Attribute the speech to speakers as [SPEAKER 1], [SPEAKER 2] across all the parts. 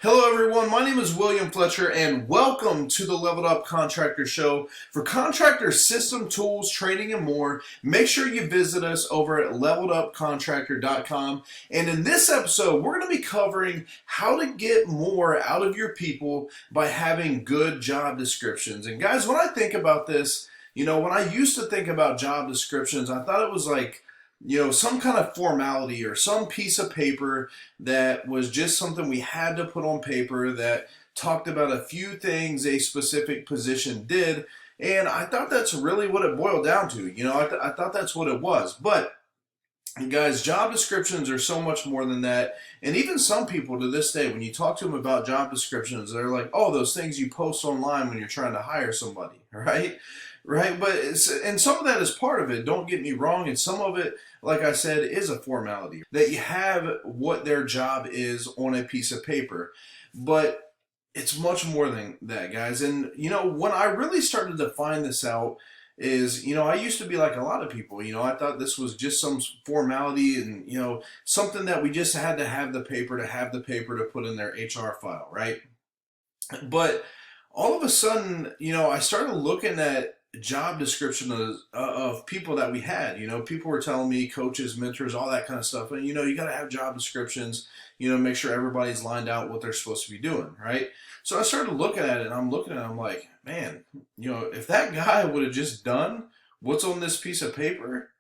[SPEAKER 1] Hello everyone, my name is William Fletcher and welcome to the Leveled Up Contractor Show. For contractor system, tools, training, and more, make sure you visit us over at leveledupcontractor.com. And in this episode, we're going to be covering how to get more out of your people by having good job descriptions. And guys, when I think about this, when I used to think about job descriptions, I thought it was like, some kind of formality or some piece of paper that was just something we had to put on paper that talked about a few things a specific position did. And I thought that's really what it boiled down to. I thought that's what it was. But guys, job descriptions are so much more than that. And even some people to this day, when you talk to them about job descriptions, they're like, oh, those things you post online when you're trying to hire somebody, right? Right, but and some of that is part of it, don't get me wrong, and some of it, like I said, is a formality. That you have what their job is on a piece of paper. But it's much more than that, guys. And, when I really started to find this out is, I used to be like a lot of people. I thought this was just some formality and, something that we just had to have the paper to put in their HR file, right? But all of a sudden, I started looking at job description of people that we had. People were telling me, coaches, mentors, all that kind of stuff. And, you got to have job descriptions, make sure everybody's lined out what they're supposed to be doing, right? So I started looking at it and I'm looking at it, I'm like, man, if that guy would have just done what's on this piece of paper,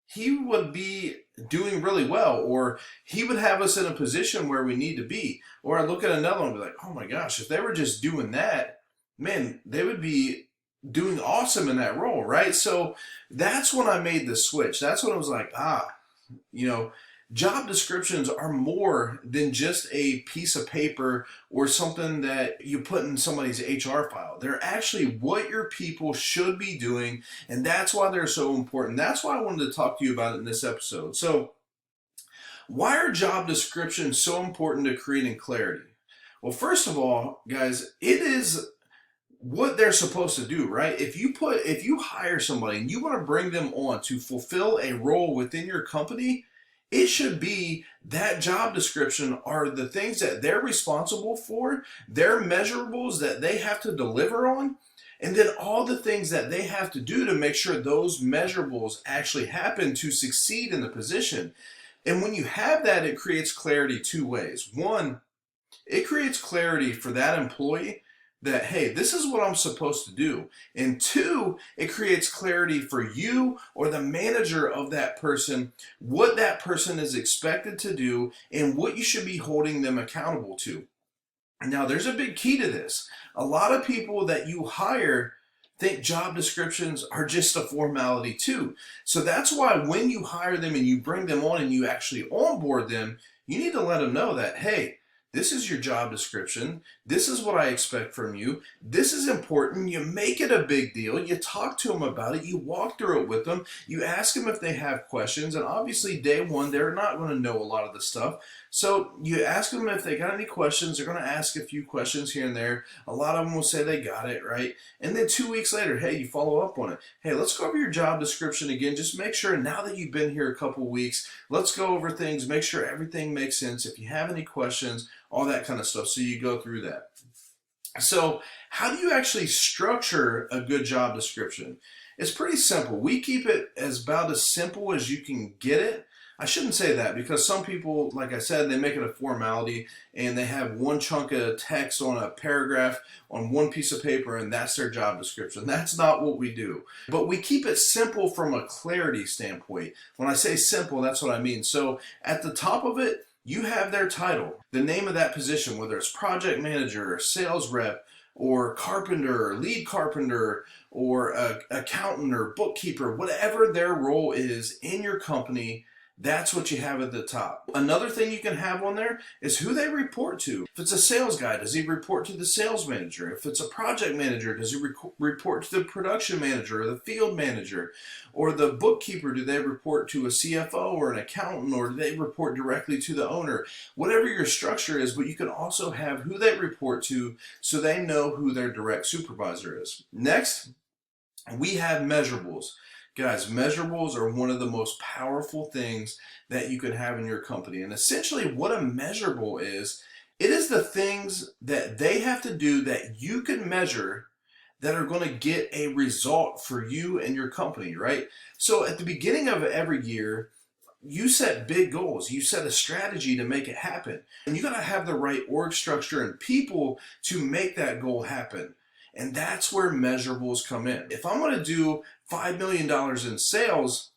[SPEAKER 1] he would be doing really well, or he would have us in a position where we need to be. Or I look at another one and be like, oh my gosh, if they were just doing that, man, they would be doing awesome in that role, right? So that's when I made the switch. That's when I was like, job descriptions are more than just a piece of paper or something that you put in somebody's HR file. They're actually what your people should be doing, and that's why they're so important. That's why I wanted to talk to you about it in this episode. So, why are job descriptions so important to creating clarity? Well, first of all, guys, it is what they're supposed to do, right? If you hire somebody and you want to bring them on to fulfill a role within your company, it should be that job description are the things that they're responsible for, their measurables that they have to deliver on, and then all the things that they have to do to make sure those measurables actually happen to succeed in the position. And when you have that, it creates clarity two ways. One, it creates clarity for that employee that, hey, this is what I'm supposed to do. And two, it creates clarity for you or the manager of that person, what that person is expected to do and what you should be holding them accountable to. Now, there's a big key to this. A lot of people that you hire think job descriptions are just a formality too. So that's why when you hire them and you bring them on and you actually onboard them, you need to let them know that, hey, this is your job description. This is what I expect from you. This is important. You make it a big deal. You talk to them about it. You walk through it with them. You ask them if they have questions. And obviously, day one, they're not going to know a lot of the stuff. So you ask them if they got any questions. They're going to ask a few questions here and there. A lot of them will say they got it, right? And then 2 weeks later, hey, you follow up on it. Hey, let's go over your job description again. Just make sure now that you've been here a couple weeks, let's go over things. Make sure everything makes sense. If you have any questions, all that kind of stuff. So you go through that. So how do you actually structure a good job description? It's pretty simple. We keep it as about as simple as you can get it. I shouldn't say that because some people, like I said, they make it a formality and they have one chunk of text on a paragraph on one piece of paper and that's their job description. That's not what we do. But we keep it simple from a clarity standpoint. When I say simple, that's what I mean. So at the top of it, you have their title, the name of that position, whether it's project manager or sales rep or carpenter or lead carpenter or accountant or bookkeeper, whatever their role is in your company. That's what you have at the top. Another thing you can have on there is who they report to. If it's a sales guy, does he report to the sales manager? If it's a project manager, does he report to the production manager or the field manager? Or the bookkeeper, do they report to a CFO or an accountant, or do they report directly to the owner? Whatever your structure is, but you can also have who they report to so they know who their direct supervisor is. Next, we have measurables. Guys, measurables are one of the most powerful things that you can have in your company. And essentially what a measurable is It is the things that they have to do that you can measure that are going to get a result for you and your company, right? So at the beginning of every year, you set big goals. You set a strategy to make it happen. And you got to have the right org structure and people to make that goal happen. And that's where measurables come in. If I'm going to do $5 million in sales,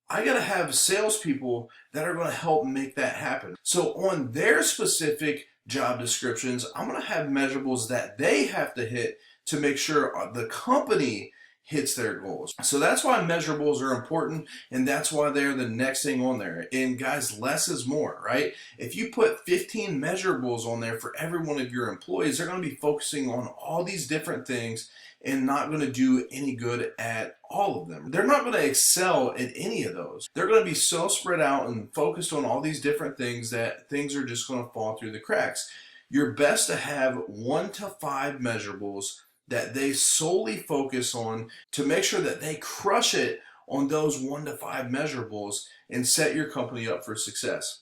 [SPEAKER 1] I got to have salespeople that are going to help make that happen. So on their specific job descriptions, I'm going to have measurables that they have to hit to make sure the company hits their goals. So that's why measurables are important, and that's why they're the next thing on there. And guys, less is more, right? If you put 15 measurables on there for every one of your employees, they're going to be focusing on all these different things and not going to do any good at all of them. They're not going to excel at any of those. They're going to be so spread out and focused on all these different things that things are just going to fall through the cracks. You're best to have 1 to 5 measurables that they solely focus on to make sure that they crush it on those 1 to 5 measurables and set your company up for success.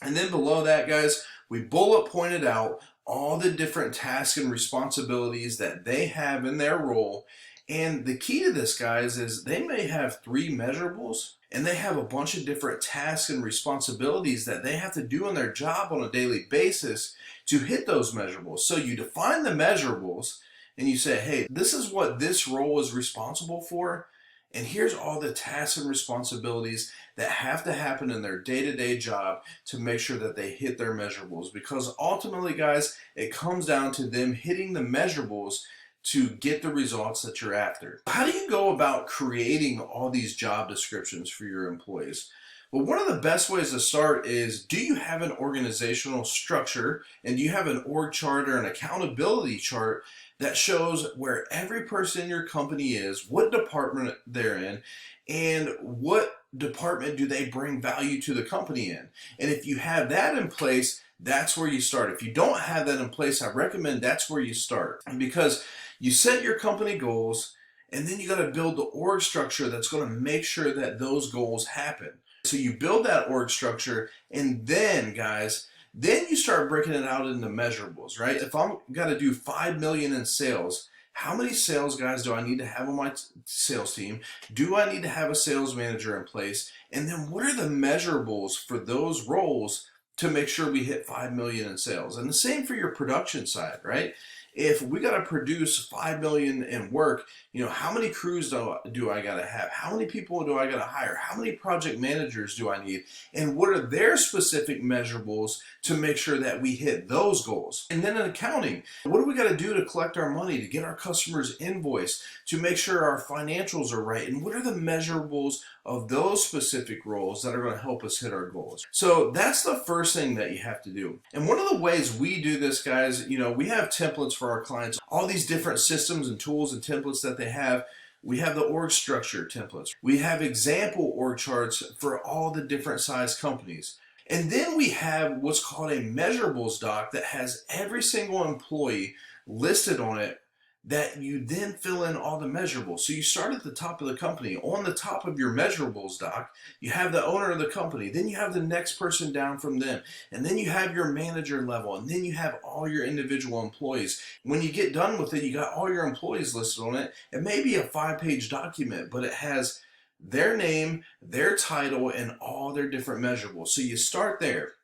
[SPEAKER 1] And then below that, guys, we bullet pointed out all the different tasks and responsibilities that they have in their role. And the key to this, guys, is they may have 3 measurables and they have a bunch of different tasks and responsibilities that they have to do in their job on a daily basis to hit those measurables. So you define the measurables and you say, hey, this is what this role is responsible for. And here's all the tasks and responsibilities that have to happen in their day-to-day job to make sure that they hit their measurables. Because ultimately, guys, it comes down to them hitting the measurables to get the results that you're after. How do you go about creating all these job descriptions for your employees? Well, one of the best ways to start is, do you have an organizational structure, and do you have an org chart or an accountability chart that shows where every person in your company is, what department they're in, and what department do they bring value to the company in? And if you have that in place, that's where you start. If you don't have that in place, I recommend that's where you start, because you set your company goals, and then you got to build the org structure that's going to make sure that those goals happen. So you build that org structure, and then, guys, then you start breaking it out into measurables, right? If I'm got to do 5 million in sales, how many sales guys do I need to have on my sales team? Do I need to have a sales manager in place? And then what are the measurables for those roles to make sure we hit 5 million in sales? And the same for your production side, right? If we got to produce 5 million in work, how many crews do I got to have? How many people do I got to hire? How many project managers do I need? And what are their specific measurables to make sure that we hit those goals? And then in accounting, what do we got to do to collect our money, to get our customers invoiced, to make sure our financials are right? And what are the measurables of those specific roles that are going to help us hit our goals? So that's the first thing that you have to do. And one of the ways we do this, guys, we have templates for our clients, all these different systems and tools and templates that they have. We have the org structure templates. We have example org charts for all the different size companies. And then we have what's called a measurables doc that has every single employee listed on it, that you then fill in all the measurables. So you start at the top of the company. On the top of your measurables doc, you have the owner of the company. Then you have the next person down from them. And then you have your manager level. And then you have all your individual employees. When you get done with it, you got all your employees listed on it. It may be a 5-page document, but it has their name, their title, and all their different measurables. So you start there.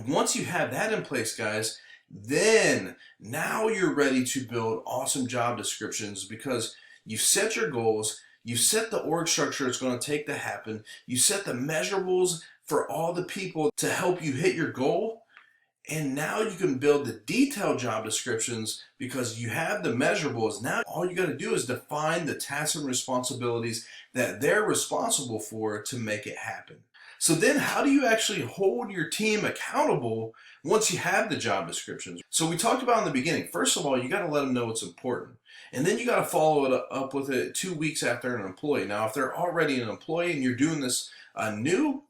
[SPEAKER 1] Once you have that in place, guys, then now you're ready to build awesome job descriptions, because you've set your goals, you set the org structure it's going to take to happen, you set the measurables for all the people to help you hit your goal, and now you can build the detailed job descriptions because you have the measurables. Now all you got to do is define the tasks and responsibilities that they're responsible for to make it happen. So then how do you actually hold your team accountable once you have the job descriptions? So we talked about in the beginning, first of all, you got to let them know it's important. And then you got to follow it up with it 2 weeks after an employee. Now, if they're already an employee and you're doing this new,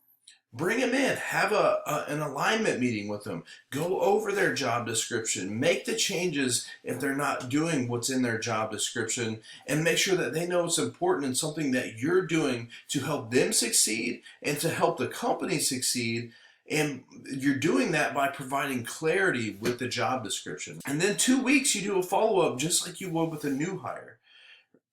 [SPEAKER 1] bring them in, have an alignment meeting with them, go over their job description, make the changes if they're not doing what's in their job description, and make sure that they know it's important and something that you're doing to help them succeed and to help the company succeed. And you're doing that by providing clarity with the job description. And then 2 weeks, you do a follow-up just like you would with a new hire.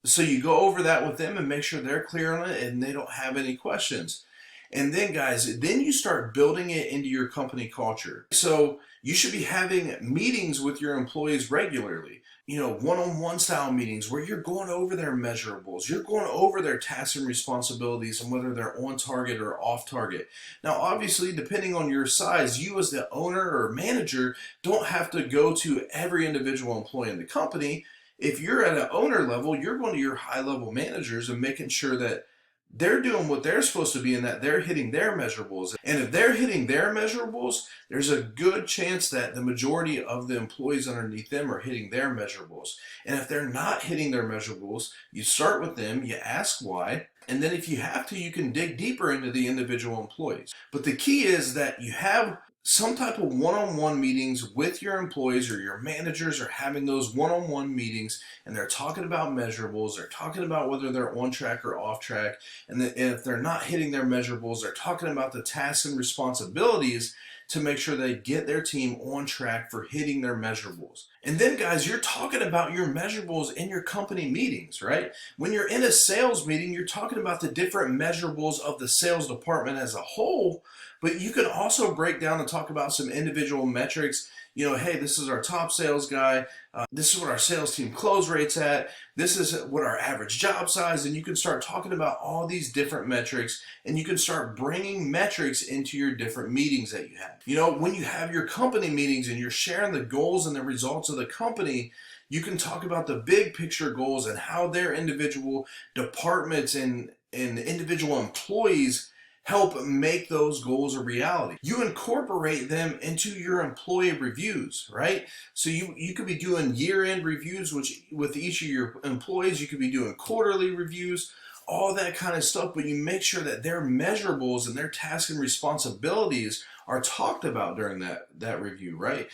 [SPEAKER 1] So you go over that with them and make sure they're clear on it and they don't have any questions. And then guys, then you start building it into your company culture. So you should be having meetings with your employees regularly. One-on-one style meetings where you're going over their measurables, you're going over their tasks and responsibilities and whether they're on target or off target. Now, obviously, depending on your size, you as the owner or manager don't have to go to every individual employee in the company. If you're at an owner level, you're going to your high level managers and making sure that they're doing what they're supposed to be and that they're hitting their measurables. And if they're hitting their measurables, there's a good chance that the majority of the employees underneath them are hitting their measurables. And if they're not hitting their measurables, you start with them, you ask why, and then if you have to, you can dig deeper into the individual employees. But the key is that you have some type of one-on-one meetings with your employees, or your managers are having those one-on-one meetings and they're talking about measurables, they're talking about whether they're on track or off track, and if they're not hitting their measurables, they're talking about the tasks and responsibilities to make sure they get their team on track for hitting their measurables. And then guys, you're talking about your measurables in your company meetings, right? When you're in a sales meeting, you're talking about the different measurables of the sales department as a whole, but you can also break down and talk about some individual metrics. Hey, this is our top sales guy. This is what our sales team close rates at. This is what our average job size. And you can start talking about all these different metrics, and you can start bringing metrics into your different meetings that you have. When you have your company meetings and you're sharing the goals and the results of the company, you can talk about the big picture goals and how their individual departments and individual employees help make those goals a reality. You incorporate them into your employee reviews, right? So you could be doing year-end reviews with each of your employees. You could be doing quarterly reviews, all that kind of stuff, but you make sure that their measurables and their tasks and responsibilities are talked about during that review, right?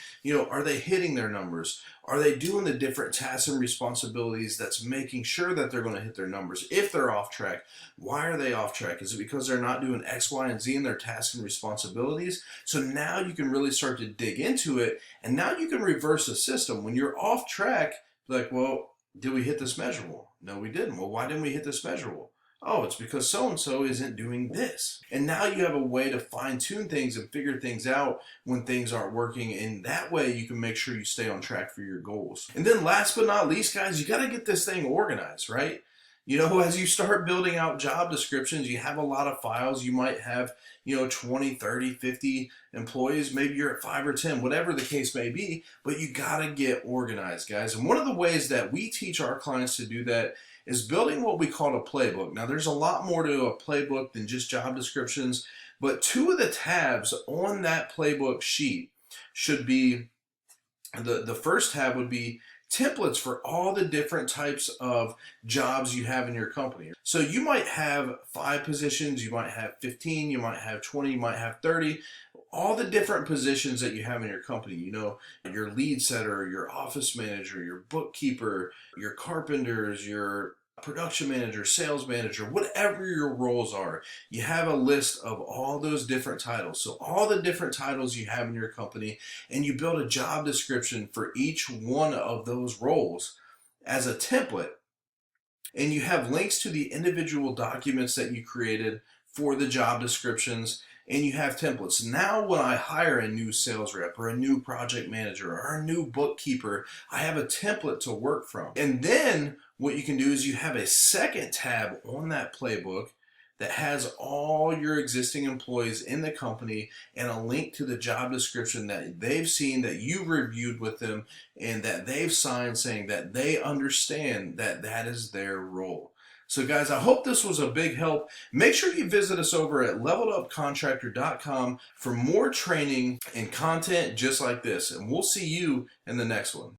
[SPEAKER 1] Are they hitting their numbers? Are they doing the different tasks and responsibilities that's making sure that they're going to hit their numbers? If they're off track, why are they off track? Is it because they're not doing X, Y, and Z in their tasks and responsibilities? So now you can really start to dig into it, and now you can reverse the system. When you're off track, like, well, did we hit this measurable? No, we didn't. Well, why didn't we hit this measurable? Oh, it's because so-and-so isn't doing this. And now you have a way to fine-tune things and figure things out when things aren't working. And that way you can make sure you stay on track for your goals. And then last but not least, guys, you got to get this thing organized, right? As you start building out job descriptions, you have a lot of files. You might have, 20, 30, 50 employees. Maybe you're at 5 or 10, whatever the case may be, but you got to get organized, guys. And one of the ways that we teach our clients to do that is building what we call a playbook. Now, there's a lot more to a playbook than just job descriptions, but 2 of the tabs on that playbook sheet should be, the first tab would be templates for all the different types of jobs you have in your company. So you might have 5 positions, you might have 15, you might have 20, you might have 30, all the different positions that you have in your company. Your lead setter, your office manager, your bookkeeper, your carpenters, your production manager, sales manager, whatever your roles are, you have a list of all those different titles. So all the different titles you have in your company, and you build a job description for each one of those roles as a template. And you have links to the individual documents that you created for the job descriptions, and you have templates. Now when I hire a new sales rep or a new project manager or a new bookkeeper, I have a template to work from. And then what you can do is you have a second tab on that playbook that has all your existing employees in the company and a link to the job description that they've seen, that you reviewed with them, and that they've signed, saying that they understand that that is their role. So guys, I hope this was a big help. Make sure you visit us over at leveledupcontractor.com for more training and content just like this. And we'll see you in the next one.